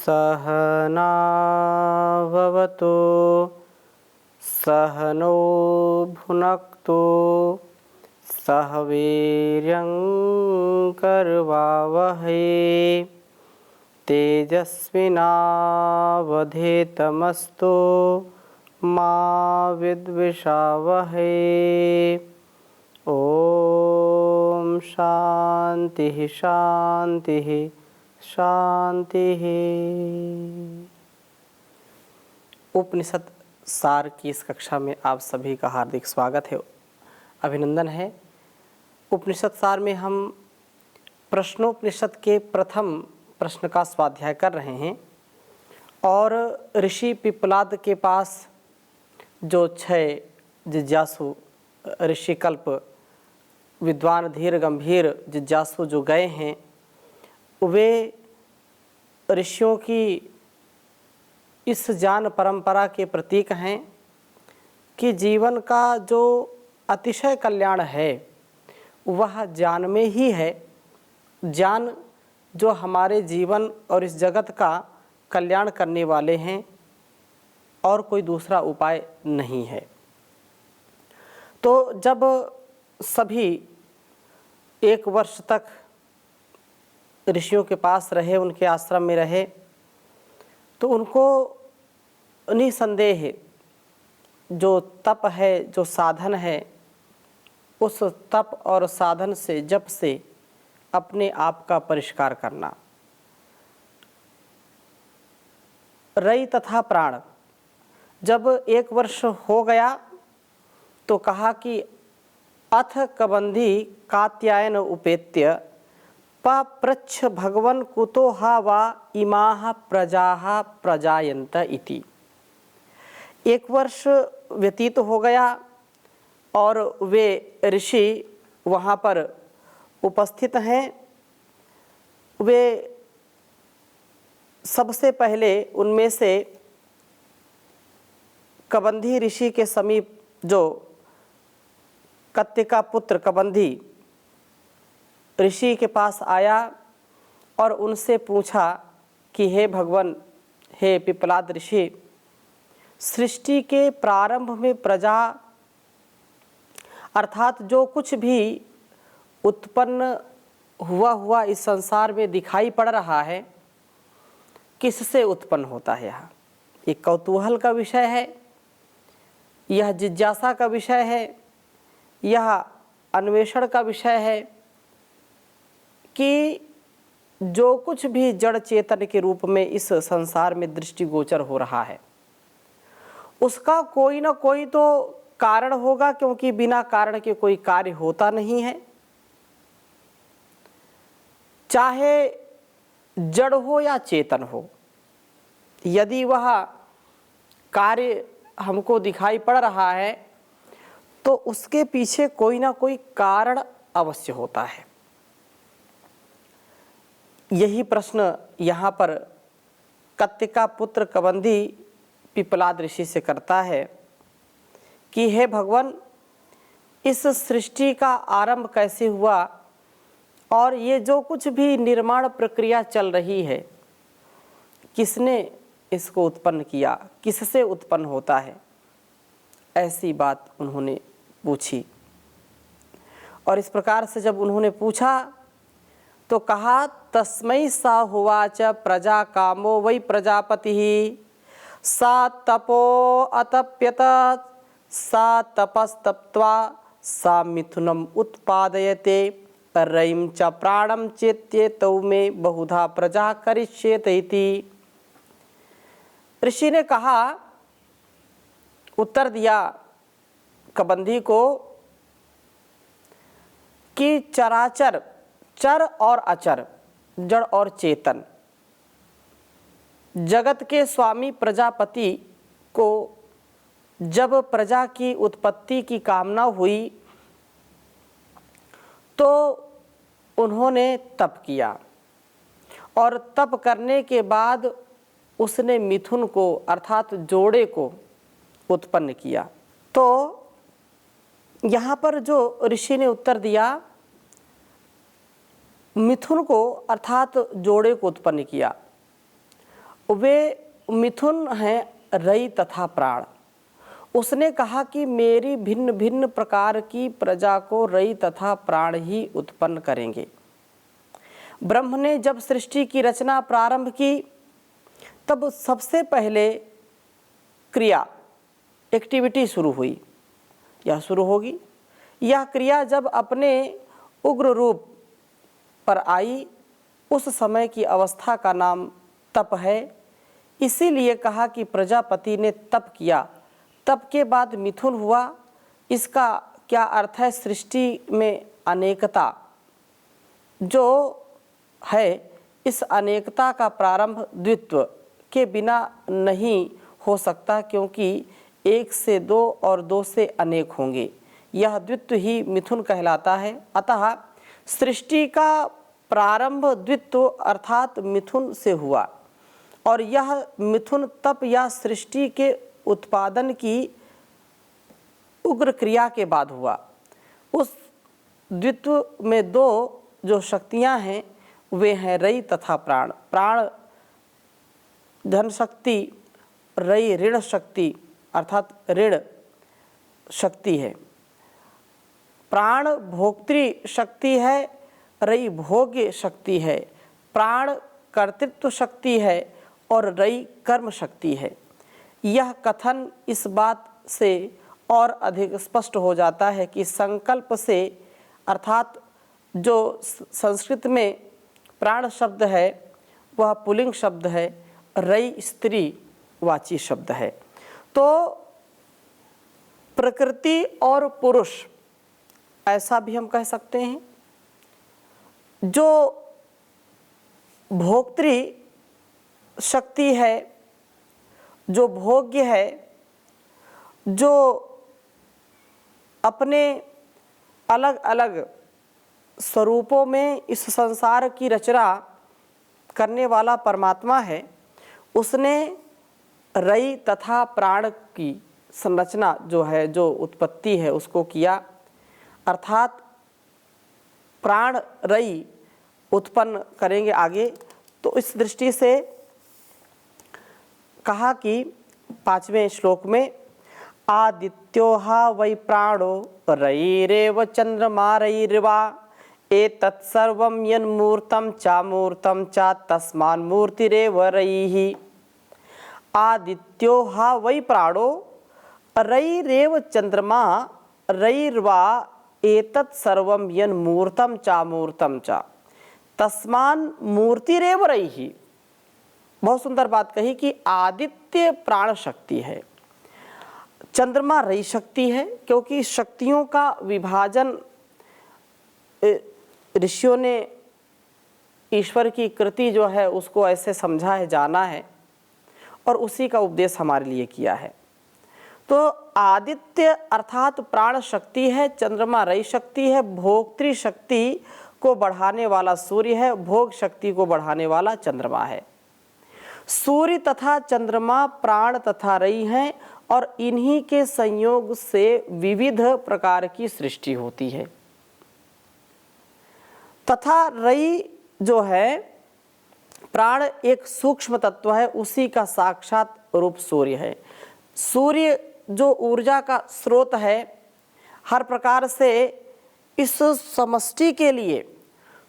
सहनाववतु सहनो भुनक्तु सह वीर्यं करवावहै तेजस्विनावधीतमस्तु मा विद्विषावहै। ओम शांति शांति शांति। उपनिषद सार की इस कक्षा में आप सभी का हार्दिक स्वागत है, अभिनंदन है। उपनिषद सार में हम प्रश्नोपनिषद के प्रथम प्रश्न का स्वाध्याय कर रहे हैं और ऋषि पिप्पलाद के पास जो 6 जिज्ञासु ऋषिकल्प विद्वान धीर गंभीर जिज्ञासु जो गए हैं, वे ऋषियों की इस ज्ञान परंपरा के प्रतीक हैं कि जीवन का जो अतिशय कल्याण है वह ज्ञान में ही है। ज्ञान जो हमारे जीवन और इस जगत का कल्याण करने वाले हैं और कोई दूसरा उपाय नहीं है। तो जब सभी 1 वर्ष तक ऋषियों के पास रहे, उनके आश्रम में रहे, तो उनको निसंदेह जो तप है, जो साधन है, उस तप और साधन से जप से अपने आप का परिष्कार करना। रई तथा प्राण जब 1 वर्ष हो गया तो कहा कि अथ कबंधी कात्यायन उपेत्य पप्रच्छ भगवन कुतो हा वा इमाः प्रजाः प्रजायन्त इति। 1 वर्ष व्यतीत हो गया और वे ऋषि वहाँ पर उपस्थित हैं। वे सबसे पहले उनमें से कबंधी ऋषि के समीप जो कत्ति का पुत्र कबंधी ऋषि के पास आया और उनसे पूछा कि हे भगवान, हे पिप्पलाद ऋषि, सृष्टि के प्रारंभ में प्रजा अर्थात जो कुछ भी उत्पन्न हुआ इस संसार में दिखाई पड़ रहा है, किससे उत्पन्न होता है? यहाँ ये कौतूहल का विषय है, यह जिज्ञासा का विषय है, यह अन्वेषण का विषय है कि जो कुछ भी जड़ चेतन के रूप में इस संसार में दृष्टिगोचर हो रहा है उसका कोई ना कोई तो कारण होगा, क्योंकि बिना कारण के कोई कार्य होता नहीं है। चाहे जड़ हो या चेतन हो, यदि वह कार्य हमको दिखाई पड़ रहा है तो उसके पीछे कोई ना कोई कारण अवश्य होता है। यही प्रश्न यहाँ पर कत्ति का पुत्र कबंधी पिप्पलाद ऋषि से करता है कि हे भगवान, इस सृष्टि का आरंभ कैसे हुआ और ये जो कुछ भी निर्माण प्रक्रिया चल रही है, किसने इसको उत्पन्न किया, किससे उत्पन्न होता है? ऐसी बात उन्होंने पूछी। और इस प्रकार से जब उन्होंने पूछा तो कहा, तस्मै सा हुवाच प्रजा कामो वै प्रजापतिः सा तपो अतप्यत सा तपस्तप्त्वा सा मिथुनम उत्पादयते रयिं च प्राणं चेत्येतौ मे बहुधा प्रजा करिष्येत इति। ऋषि ने कहा, उत्तर दिया कबंधी को कि चराचर, चर और अचर, जड़ और चेतन, जगत के स्वामी प्रजापति को जब प्रजा की उत्पत्ति की कामना हुई तो उन्होंने तप किया और तप करने के बाद उसने मिथुन को अर्थात जोड़े को उत्पन्न किया। तो यहाँ पर जो ऋषि ने उत्तर दिया, मिथुन को अर्थात जोड़े को उत्पन्न किया वे मिथुन हैं रई तथा प्राण। उसने कहा कि मेरी भिन्न भिन्न प्रकार की प्रजा को रई तथा प्राण ही उत्पन्न करेंगे। ब्रह्म ने जब सृष्टि की रचना प्रारंभ की तब सबसे पहले क्रिया एक्टिविटी शुरू हुई, यह शुरू होगी। यह क्रिया जब अपने उग्र रूप पर आई उस समय की अवस्था का नाम तप है। इसीलिए कहा कि प्रजापति ने तप किया, तप के बाद मिथुन हुआ। इसका क्या अर्थ है? सृष्टि में अनेकता जो है, इस अनेकता का प्रारंभ द्वित्व के बिना नहीं हो सकता, क्योंकि एक से दो और दो से अनेक होंगे। यह द्वित्व ही मिथुन कहलाता है। अतः सृष्टि का प्रारंभ द्वित्व अर्थात मिथुन से हुआ और यह मिथुन तप या सृष्टि के उत्पादन की उग्र क्रिया के बाद हुआ। उस द्वित्व में दो जो शक्तियां हैं वे हैं रई तथा प्राण। प्राण धन शक्ति, रई ऋण शक्ति अर्थात ऋण शक्ति है। प्राण भोक्तृ शक्ति है, रई भोग्य शक्ति है। प्राण कर्तृत्व शक्ति है और रई कर्म शक्ति है। यह कथन इस बात से और अधिक स्पष्ट हो जाता है कि संकल्प से अर्थात जो संस्कृत में प्राण शब्द है वह पुल्लिंग शब्द है, रई स्त्री वाची शब्द है। तो प्रकृति और पुरुष ऐसा भी हम कह सकते हैं। जो भोक्तृ शक्ति है, जो भोग्य है, जो अपने अलग अलग स्वरूपों में इस संसार की रचना करने वाला परमात्मा है, उसने रई तथा प्राण की संरचना जो है, जो उत्पत्ति है उसको किया। अर्थात प्राण रई उत्पन्न करेंगे आगे। तो इस दृष्टि से कहा कि 5वें श्लोक में आदित्यो हा वै प्राणो रईरेव चंद्रमा रईर्वा एतत्सर्वं यन्मूर्तं चामूर्तं च तस्मान्मूर्तिरेव रईः। आदित्यो हा वै प्राणो रईरेव चंद्रमा रईर्वा एतत्सर्वं यन्मूर्तं चामूर्तं च तस्मान्मूर्तिरेव रईः। बहुत सुंदर बात कही कि आदित्य प्राण शक्ति है, चंद्रमा रई शक्ति है, क्योंकि शक्तियों का विभाजन ऋषियों ने ईश्वर की कृति जो है उसको ऐसे समझा है, जाना है और उसी का उपदेश हमारे लिए किया है। तो आदित्य अर्थात प्राण शक्ति है, चंद्रमा रई शक्ति है, भोक्तृ शक्ति को बढ़ाने वाला सूर्य है, भोग शक्ति को बढ़ाने वाला चंद्रमा है। सूर्य तथा चंद्रमा प्राण तथा रई हैं और इन्हीं के संयोग से विविध प्रकार की सृष्टि होती है। तथा रई जो है प्राण एक सूक्ष्म तत्व है, उसी का साक्षात रूप सूर्य है। सूर्य जो ऊर्जा का स्रोत है, हर प्रकार से इस समष्टि के लिए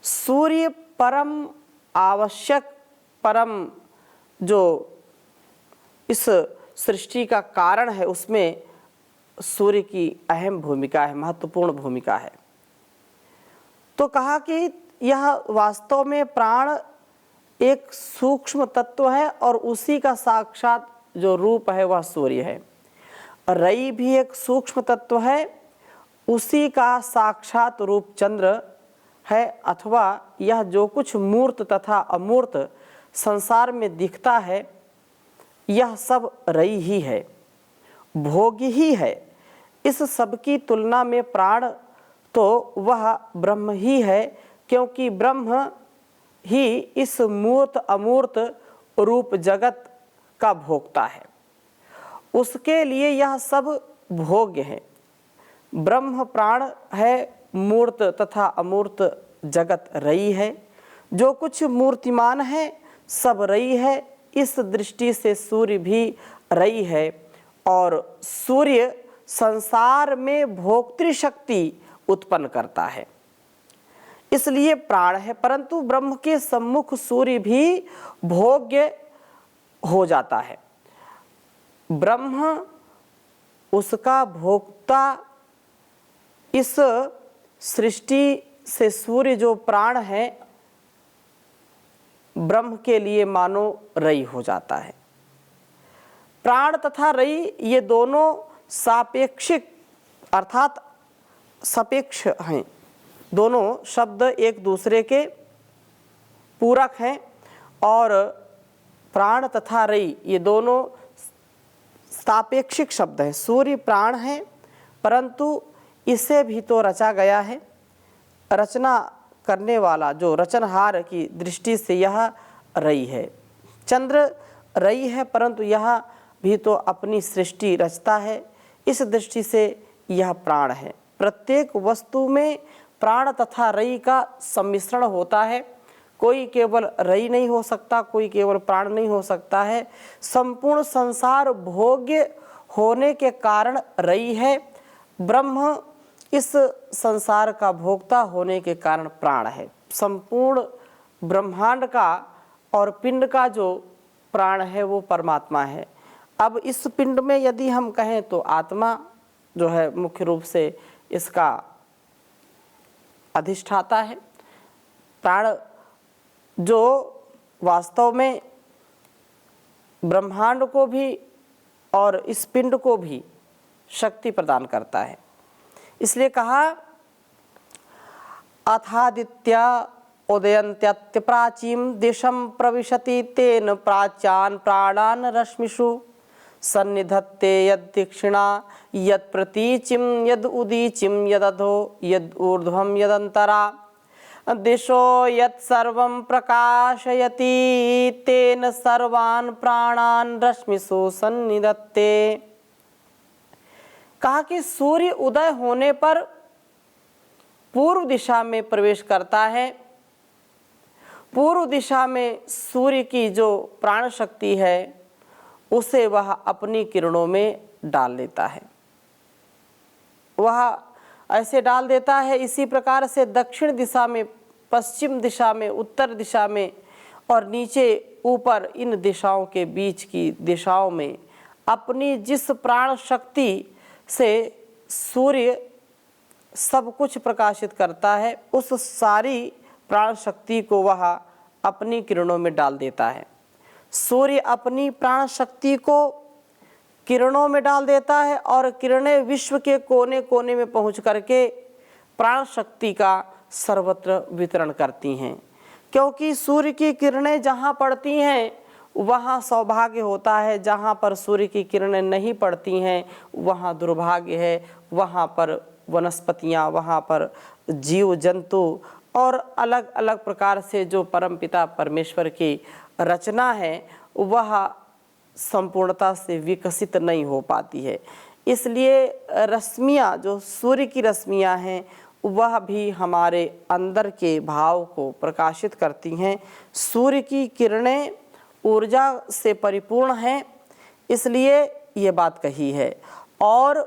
सूर्य परम आवश्यक, परम जो इस सृष्टि का कारण है उसमें सूर्य की अहम भूमिका है, महत्वपूर्ण भूमिका है। तो कहा कि यह वास्तव में प्राण एक सूक्ष्म तत्व है और उसी का साक्षात जो रूप है वह सूर्य है। रई भी एक सूक्ष्म तत्व है, उसी का साक्षात रूप चंद्र है, अथवा यह जो कुछ मूर्त तथा अमूर्त संसार में दिखता है यह सब रई ही है, भोग्य ही है। इस सब की तुलना में प्राण तो वह ब्रह्म ही है, क्योंकि ब्रह्म ही इस मूर्त अमूर्त रूप जगत का भोक्ता है, उसके लिए यह सब भोग्य है। ब्रह्म प्राण है, मूर्त तथा अमूर्त जगत रई है। जो कुछ मूर्तिमान है सब रई है, इस दृष्टि से सूर्य भी रई है और सूर्य संसार में भोक्तृ शक्ति उत्पन्न करता है, इसलिए प्राण है। परंतु ब्रह्म के सम्मुख सूर्य भी भोग्य हो जाता है। ब्रह्म उसका भोक्ता, इस सृष्टि से सूर्य जो प्राण है ब्रह्म के लिए मानो रई हो जाता है। प्राण तथा रई ये दोनों सापेक्षिक अर्थात सापेक्ष हैं, दोनों शब्द एक दूसरे के पूरक हैं और प्राण तथा रई ये दोनों सापेक्षिक शब्द हैं। सूर्य प्राण है परंतु इसे भी तो रचा गया है। रचना करने वाला जो रचनहार की दृष्टि से यह रई है। चंद्र रई है परंतु यह भी तो अपनी सृष्टि रचता है, इस दृष्टि से यह प्राण है। प्रत्येक वस्तु में प्राण तथा रई का सम्मिश्रण होता है। कोई केवल रई नहीं हो सकता, कोई केवल प्राण नहीं हो सकता है। संपूर्ण संसार भोग्य होने के कारण रई है, ब्रह्म इस संसार का भोक्ता होने के कारण प्राण है। संपूर्ण ब्रह्मांड का और पिंड का जो प्राण है वो परमात्मा है। अब इस पिंड में यदि हम कहें तो आत्मा जो है मुख्य रूप से इसका अधिष्ठाता है। प्राण जो वास्तव में ब्रह्मांड को भी और इस पिंड को भी शक्ति प्रदान करता है। इसलिए कहा अथादित्य उदयन्त्यत्य प्राचीम दिशं प्रविशति तेन प्राच्यान प्राणान रश्मिषु सन्निधत्ते यद्दक्षिणा यत्प्रतीचिं यद् उदीचिं यदधो यद् ऊर्ध्वं यदन्तरा दिशो यत्सर्वं प्रकाशयति तेन सर्वान् प्राणान् रश्मिषु सन्निधत्ते। कहा कि सूर्य उदय होने पर पूर्व दिशा में प्रवेश करता है। पूर्व दिशा में सूर्य की जो प्राण शक्ति है उसे वह अपनी किरणों में डाल लेता है, वह ऐसे डाल देता है। इसी प्रकार से दक्षिण दिशा में, पश्चिम दिशा में, उत्तर दिशा में और नीचे ऊपर इन दिशाओं के बीच की दिशाओं में अपनी जिस प्राण शक्ति से सूर्य सब कुछ प्रकाशित करता है उस सारी प्राण शक्ति को वह अपनी किरणों में डाल देता है। सूर्य अपनी प्राण शक्ति को किरणों में डाल देता है और किरणें विश्व के कोने कोने में पहुंच करके प्राण शक्ति का सर्वत्र वितरण करती हैं। क्योंकि सूर्य की किरणें जहाँ पड़ती हैं वहाँ सौभाग्य होता है, जहाँ पर सूर्य की किरणें नहीं पड़ती हैं वहाँ दुर्भाग्य है। वहाँ पर वनस्पतियाँ, वहाँ पर जीव जंतु और अलग अलग प्रकार से जो परमपिता परमेश्वर की रचना है वह संपूर्णता से विकसित नहीं हो पाती है। इसलिए रश्मियाँ, जो सूर्य की रश्मियाँ हैं वह भी हमारे अंदर के भाव को प्रकाशित करती हैं। सूर्य की किरणें ऊर्जा से परिपूर्ण हैं, इसलिए ये बात कही है। और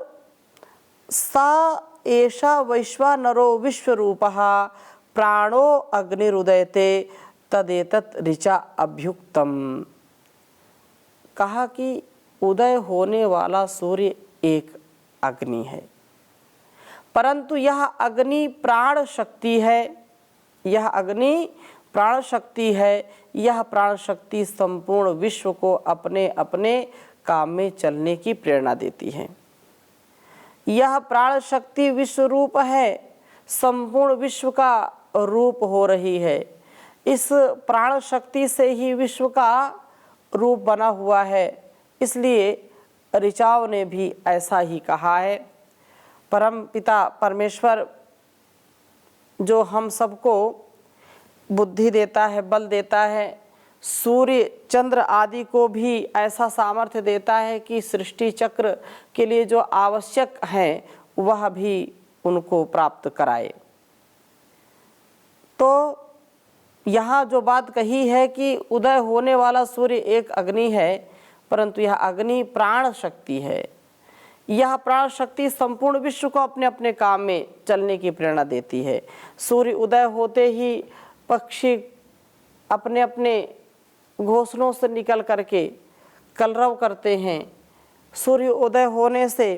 सा एषा वैश्वानरो विश्वरूपः प्राणो अग्निरुदयते तदेतत् ऋचा अभ्युक्तम। कहा कि उदय होने वाला सूर्य एक अग्नि है, परंतु यह अग्नि प्राण शक्ति है। यह अग्नि प्राण शक्ति है। यह प्राण शक्ति संपूर्ण विश्व को अपने अपने काम में चलने की प्रेरणा देती है। यह प्राण शक्ति विश्व रूप है, संपूर्ण विश्व का रूप हो रही है। इस प्राण शक्ति से ही विश्व का रूप बना हुआ है। इसलिए ऋचाओं ने भी ऐसा ही कहा है। परम पिता परमेश्वर जो हम सबको बुद्धि देता है, बल देता है, सूर्य चंद्र आदि को भी ऐसा सामर्थ्य देता है कि सृष्टि चक्र के लिए जो आवश्यक है वह भी उनको प्राप्त कराए। तो यहाँ जो बात कही है कि उदय होने वाला सूर्य एक अग्नि है, परंतु यह अग्नि प्राण शक्ति है। यह प्राण शक्ति संपूर्ण विश्व को अपने अपने काम में चलने की प्रेरणा देती है। सूर्य उदय होते ही पक्षी अपने अपने घोंसलों से निकल करके कलरव करते हैं। सूर्य उदय होने से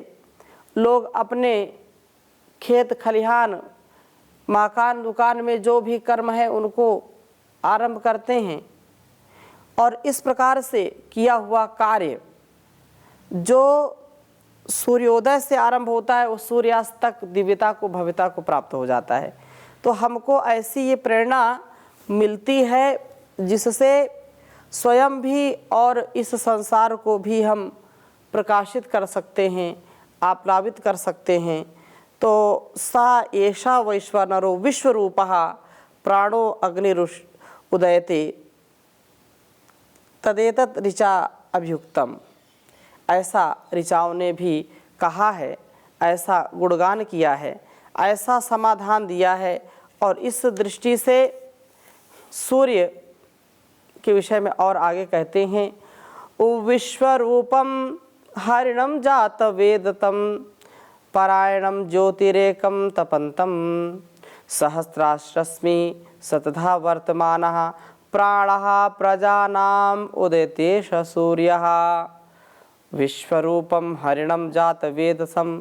लोग अपने खेत खलिहान मकान दुकान में जो भी कर्म है उनको आरंभ करते हैं, और इस प्रकार से किया हुआ कार्य जो सूर्योदय से आरंभ होता है वो सूर्यास्त तक दिव्यता को भव्यता को प्राप्त हो जाता है। तो हमको ऐसी ये प्रेरणा मिलती है जिससे स्वयं भी और इस संसार को भी हम प्रकाशित कर सकते हैं, आप्लावित कर सकते हैं। तो सा एषा वैश्वानरो विश्वरूपः प्राणो अग्निरुष उदयते तदेतत् ऋचा अभियुक्तम। ऐसा ऋचाओं ने भी कहा है, ऐसा गुणगान किया है, ऐसा समाधान दिया है। और इस दृष्टि से सूर्य के विषय में और आगे कहते हैं, विश्वरूपम हरिणम जात वेदतम परायणम ज्योतिरेकम तपंतम सहस्राश्रस्मि सतधा वर्तमानः प्राणः प्रजानाम उदयतेष सूर्यः। विश्वरूपम हरिणम जात वेदसम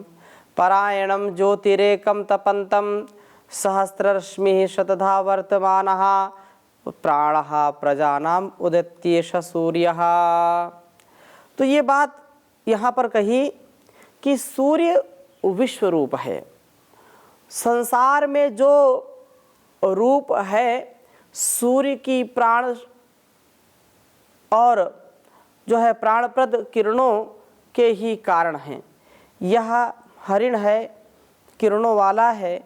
परायणम ज्योतिरेकम तपंतम सहस्ररश्मिः शतधा वर्तमानः प्राणः प्रजानाम उदयतेष सूर्यः। तो ये बात यहाँ पर कही कि सूर्य विश्वरूप है। संसार में जो रूप है सूर्य की प्राण और जो है प्राणप्रद किरणों के ही कारण हैं। यह हरिण है, किरणों वाला है,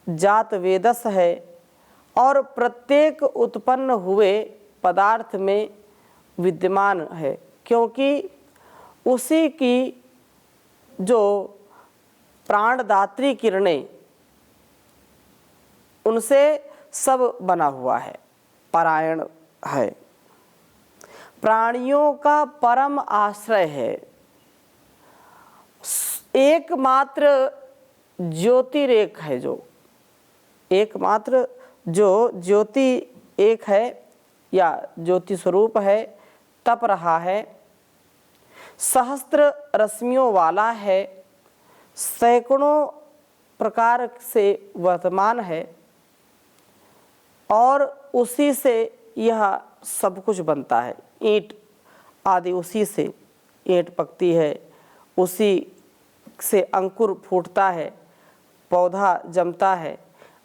जात वेदस है, और प्रत्येक उत्पन्न हुए पदार्थ में विद्यमान है, क्योंकि उसी की जो प्राणदात्री किरणें उनसे सब बना हुआ है, परायण है, प्राणियों का परम आश्रय है। एकमात्र ज्योतिरेक है, जो एकमात्र जो ज्योति एक है या ज्योति स्वरूप है, तप रहा है, सहस्त्र रश्मियों वाला है, सैकड़ों प्रकार से वर्तमान है, और उसी से यह सब कुछ बनता है। ईंट आदि उसी से ईंट पकती है, उसी से अंकुर फूटता है, पौधा जमता है,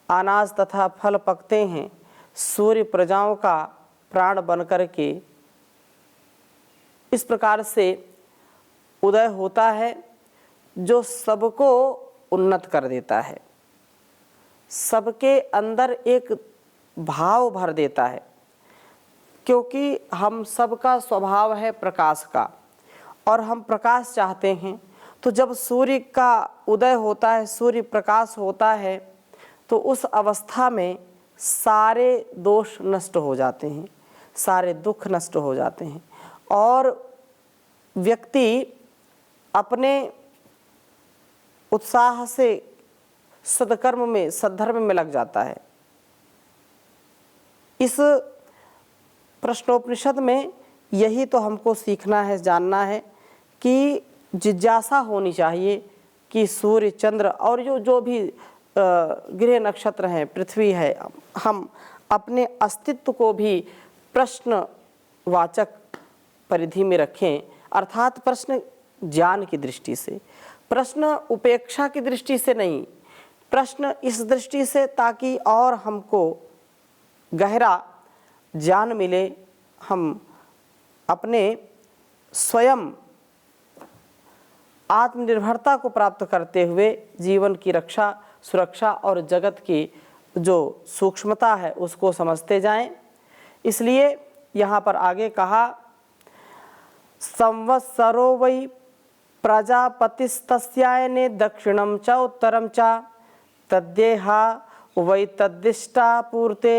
अनाज तथा फल पकते हैं। सूर्य प्रजाओं का प्राण बनकर के इस प्रकार से उदय होता है, जो सबको उन्नत कर देता है, सबके अंदर एक भाव भर देता है। क्योंकि हम सबका स्वभाव है प्रकाश का, और हम प्रकाश चाहते हैं। तो जब सूर्य का उदय होता है, सूर्य प्रकाश होता है, तो उस अवस्था में सारे दोष नष्ट हो जाते हैं, सारे दुख नष्ट हो जाते हैं, और व्यक्ति अपने उत्साह से सदकर्म में, सद्धर्म में लग जाता है। इस प्रश्नोपनिषद में यही तो हमको सीखना है, जानना है कि जिज्ञासा होनी चाहिए कि सूर्य, चंद्र और जो भी ग्रह नक्षत्र हैं, पृथ्वी है, हम अपने अस्तित्व को भी प्रश्नवाचक परिधि में रखें। अर्थात प्रश्न ज्ञान की दृष्टि से, प्रश्न उपेक्षा की दृष्टि से नहीं, प्रश्न इस दृष्टि से ताकि और हमको गहरा ज्ञान मिले, हम अपने स्वयं आत्मनिर्भरता को प्राप्त करते हुए जीवन की रक्षा, सुरक्षा और जगत की जो सूक्ष्मता है उसको समझते जाएं। इसलिए यहाँ पर आगे कहा, संवत्सरो वै प्रजापतिस्तस्यायने दक्षिणं च उत्तरं च तद्देहा वै तद्दिष्टा पूर्ते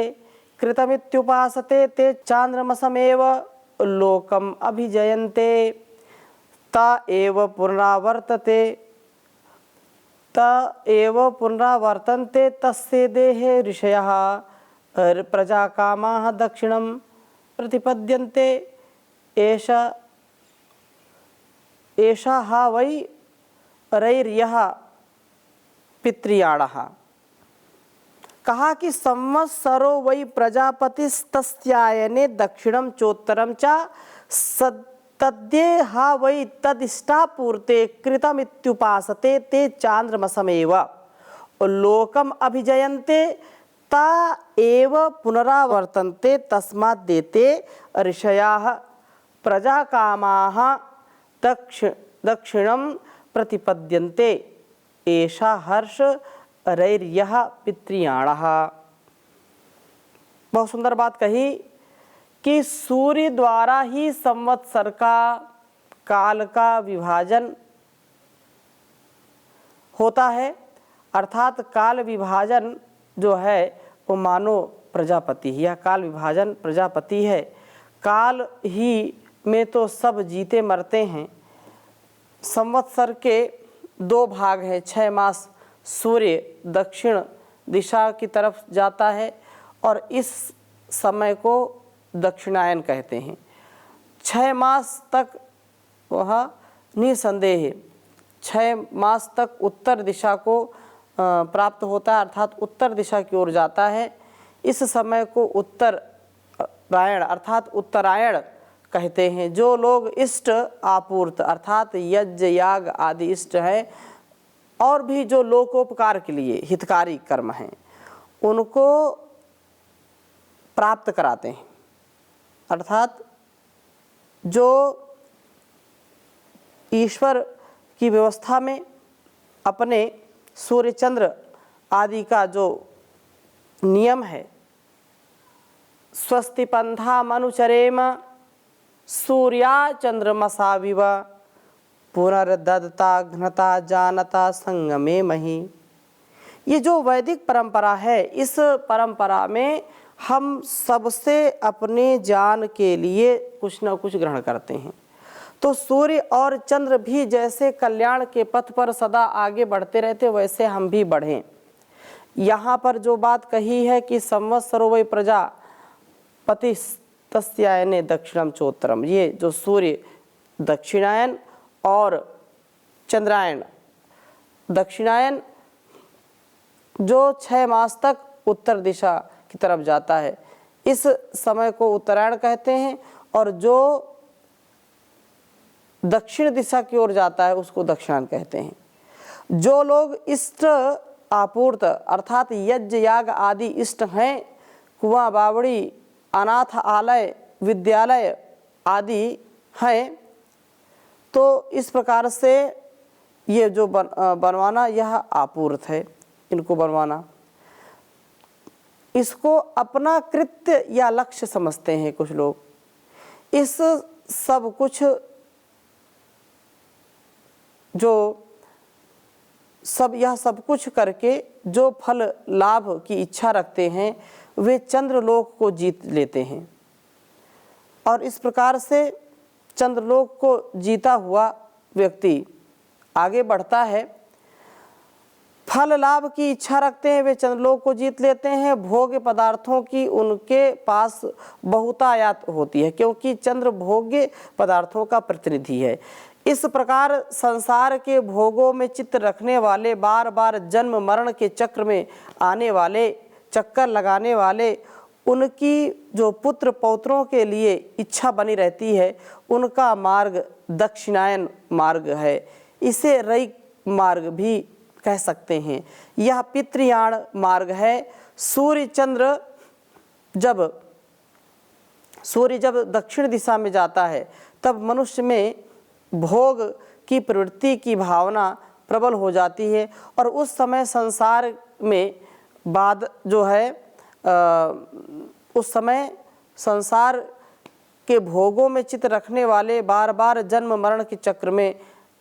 कृतमित्युपासते ते चांद्रमसमेव लोकम अभिजयन्ते त एव पुनरावर्तन्ते तस्य देहे ऋषयः प्रजाकामाः दक्षिणं प्रतिपद्यन्ते एषा हा वै रैर्यः पितृयाणः। कहा कि संवत्सरो वै प्रजापतिस्तस्यायने दक्षिणं चोत्तरं च तद्ये हा वै तदिष्टापूर्ते कृतमित्युपासते ते चांद्रमसमेव लोकम अभिजयन्ते ता एव पुनरावर्तन्ते तस्माद्देते ऋषयाः प्रजाकामाः दक्षिणं प्रतिपद्यन्ते एषा हर्ष रैर्यः पितृयाणः। बहुत सुंदर बात कही कि सूर्य द्वारा ही संवत्सर का काल का विभाजन होता है, अर्थात काल विभाजन जो है वो मानो प्रजापति ही, यह काल विभाजन प्रजापति है। काल ही में तो सब जीते मरते हैं। संवत्सर के 2 भाग हैं, 6 मास सूर्य दक्षिण दिशा की तरफ जाता है और इस समय को दक्षिणायन कहते हैं। 6 मास तक वह निसंदेह 6 मास तक उत्तर दिशा को प्राप्त होता है, अर्थात उत्तर दिशा की ओर जाता है। इस समय को उत्तरायण अर्थात उत्तरायण कहते हैं। जो लोग इष्ट आपूर्त अर्थात यज्ञ याग आदि इष्ट है और भी जो लोकोपकार के लिए हितकारी कर्म हैं उनको प्राप्त कराते हैं, अर्थात जो ईश्वर की व्यवस्था में अपने सूर्य चंद्र आदि का जो नियम है, स्वस्ति पंथा मनुचरेम सूर्या चंद्रमसाविव पुनर्दत्ता घ्नता जानता संगमे मही। ये जो वैदिक परंपरा है, इस परंपरा में हम सबसे अपने ज्ञान के लिए कुछ न कुछ ग्रहण करते हैं। तो सूर्य और चंद्र भी जैसे कल्याण के पथ पर सदा आगे बढ़ते रहते, वैसे हम भी बढ़ें। यहाँ पर जो बात कही है कि संवत्सरो वै प्रजापति तस्यायने दक्षिणम चोत्तरम, ये जो सूर्य दक्षिणायन और चंद्रायन, दक्षिणायन जो 6 मास तक उत्तर दिशा की तरफ जाता है, इस समय को उत्तरायण कहते हैं, और जो दक्षिण दिशा की ओर जाता है उसको दक्षिणायन कहते हैं। जो लोग इष्ट आपूर्त अर्थात यज्ञ याग आदि इष्ट हैं, कुआं बावड़ी अनाथ आलय विद्यालय आदि हैं, तो इस प्रकार से ये जो बनवाना यह आपूर्त है, इनको बनवाना, इसको अपना कृत्य या लक्ष्य समझते हैं कुछ लोग। इस सब कुछ यह सब कुछ करके जो फल लाभ की इच्छा रखते हैं वे चंद्रलोक को जीत लेते हैं, और इस प्रकार से चंद्रलोक को जीता हुआ व्यक्ति आगे बढ़ता है। फल लाभ की इच्छा रखते हैं वे चंद्रलोक को जीत लेते हैं। भोग्य पदार्थों की उनके पास बहुतायत होती है, क्योंकि चंद्र भोग्य पदार्थों का प्रतिनिधि है। इस प्रकार संसार के भोगों में चित्त रखने वाले, बार बार जन्म मरण के चक्र में आने वाले, चक्कर लगाने वाले, उनकी जो पुत्र पौत्रों के लिए इच्छा बनी रहती है, उनका मार्ग दक्षिणायन मार्ग है। इसे रई मार्ग भी कह सकते हैं। यह पितृयाण मार्ग है। सूर्य जब दक्षिण दिशा में जाता है तब मनुष्य में भोग की प्रवृत्ति की भावना प्रबल हो जाती है, और उस समय संसार में बाद जो है उस समय संसार के भोगों में चित्त रखने वाले, बार बार जन्म मरण के चक्र में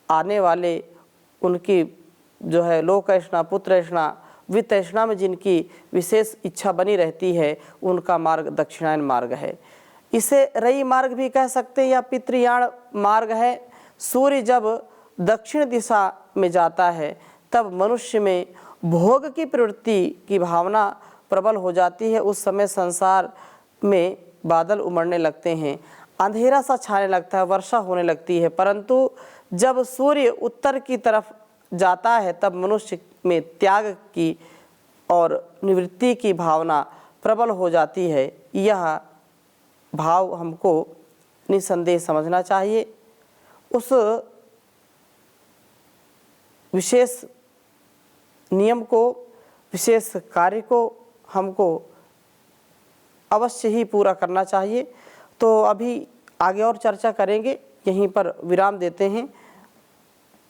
आने वाले, उनकी जो है लोक ऐष्णा पुत्र ऐष्णा वितृष्णा में जिनकी विशेष इच्छा बनी रहती है उनका मार्ग दक्षिणायन मार्ग है। इसे रई मार्ग भी कह सकते हैं या पितृयाण मार्ग है। सूर्य जब दक्षिण दिशा में जाता है तब मनुष्य में भोग की प्रवृत्ति की भावना प्रबल हो जाती है। उस समय संसार में बादल उमड़ने लगते हैं, अंधेरा सा छाने लगता है, वर्षा होने लगती है। परंतु जब सूर्य उत्तर की तरफ जाता है तब मनुष्य में त्याग की और निवृत्ति की भावना प्रबल हो जाती है। यह भाव हमको निसंदेह समझना चाहिए। उस विशेष नियम को, विशेष कार्य को हमको अवश्य ही पूरा करना चाहिए। तो अभी आगे और चर्चा करेंगे, यहीं पर विराम देते हैं।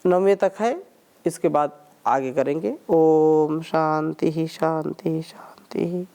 9वें तक है, इसके बाद आगे करेंगे। ओम शांति शांति शांति।